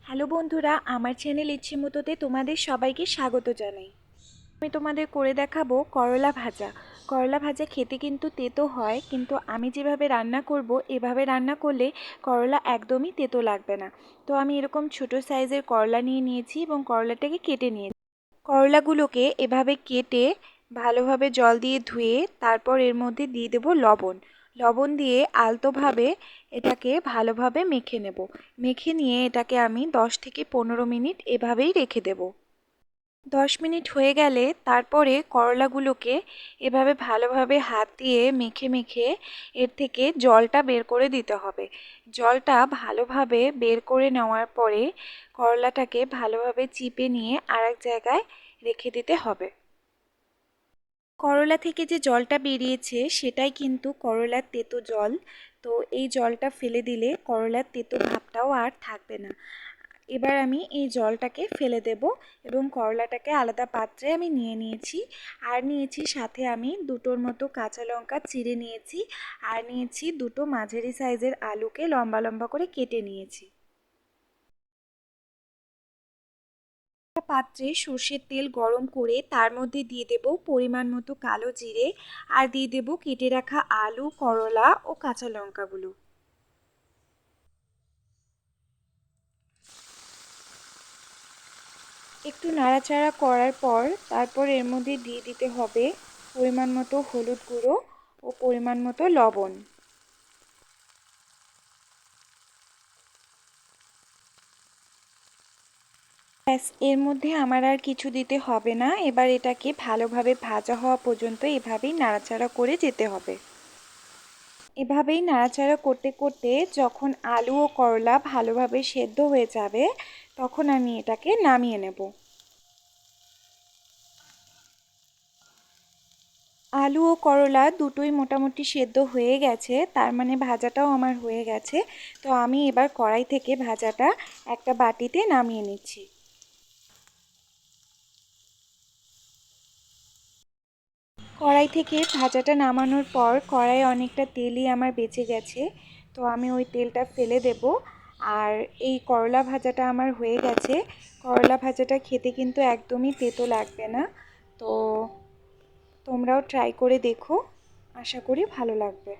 Hello বন্ধুরা, আমার channel ইচ্ছে মতোতে তোমাদের সবাইকে স্বাগত জানাই। আমি তোমাদের করে দেখাবো করলা ভাজা। করলা ভাজা খেতে কিন্তু তেতো হয়, কিন্তু আমি যেভাবে রান্না করব এভাবে রান্না করলে করলা একদমই তেতো লাগবে না। তো আমি এরকম ছোট সাইজের করলা নিয়ে নিয়েছি এবং করলাটাকে কেটে নিয়েছি। করলাগুলোকে এভাবে কেটে ভালোভাবে জল দিয়ে ধুয়ে তারপর এর মধ্যে দিয়ে দেবো লবণ। লবণ দিয়ে আলতোভাবে এটাকে ভালোভাবে মেখে নেব। মেখে নিয়ে এটাকে আমি 10 থেকে 15 মিনিট এভাবেই রেখে দেব। 10 মিনিট হয়ে গেলে তারপরে করলাগুলোকে এভাবে ভালোভাবে হাত দিয়ে মেখে মেখে এর থেকে জলটা বের করে দিতে হবে। জলটা ভালোভাবে বের করে নেওয়ার পরে করলাটাকে ভালোভাবে চিপে নিয়ে আরেক জায়গায় রেখে দিতে হবে। করলা থেকে যে জলটা বেরিয়েছে সেটাই কিন্তু করলার তেতো জল। তো এই জলটা ফেলে দিলে করলার তেতো ভাবটাও আর থাকবে না। এবার আমি এই জলটাকে ফেলে দেব এবং করলাটাকে আলাদা পাত্রে আমি নিয়ে নিয়েছি। আর নিয়েছি সাথে আমি দুটোর মতো কাঁচা লঙ্কা চিড়ে নিয়েছি। আর নিয়েছি দুটো মাঝারি সাইজের আলুকে লম্বা লম্বা করে কেটে নিয়েছি। পাত্রে সর্ষের তেল গরম করে তার মধ্যে দিয়ে দেব পরিমাণ মতো কালো জিরে আর দিয়ে দেব কেটে রাখা আলু, করলা ও কাঁচা লঙ্কাগুলো। একটু নাড়াচাড়া করার পর তারপর এর মধ্যে দিয়ে দিতে হবে পরিমাণ মতো হলুদ গুঁড়ো ও পরিমাণ মতো লবণ। ব্যাস, এর মধ্যে আমার আর কিছু দিতে হবে না। এবার এটাকে ভালোভাবে ভাজা হওয়া পর্যন্ত এভাবেই নাড়াচাড়া করে যেতে হবে। এভাবেই নাড়াচাড়া করতে করতে যখন আলু ও করলা ভালোভাবে সেদ্ধ হয়ে যাবে তখন আমি এটাকে নামিয়ে নেব। আলু ও করলা দুটোই মোটামুটি সেদ্ধ হয়ে গেছে, তার মানে ভাজাটাও আমার হয়ে গেছে। তো আমি এবার কড়াই থেকে ভাজাটা একটা বাটিতে নামিয়ে নিচ্ছি। কড়াই থেকে ভাজাটা নামানোর পর কড়াইয়ে অনেকটা তেলই আমার বেঁচে গেছে, তো আমি ওই তেলটা ফেলে দেব। আর এই করলা ভাজাটা আমার হয়ে গেছে। করলা ভাজাটা খেতে কিন্তু একদমই তেতো লাগবে না। তো তোমরাও ট্রাই করে দেখো, আশা করি ভালো লাগবে।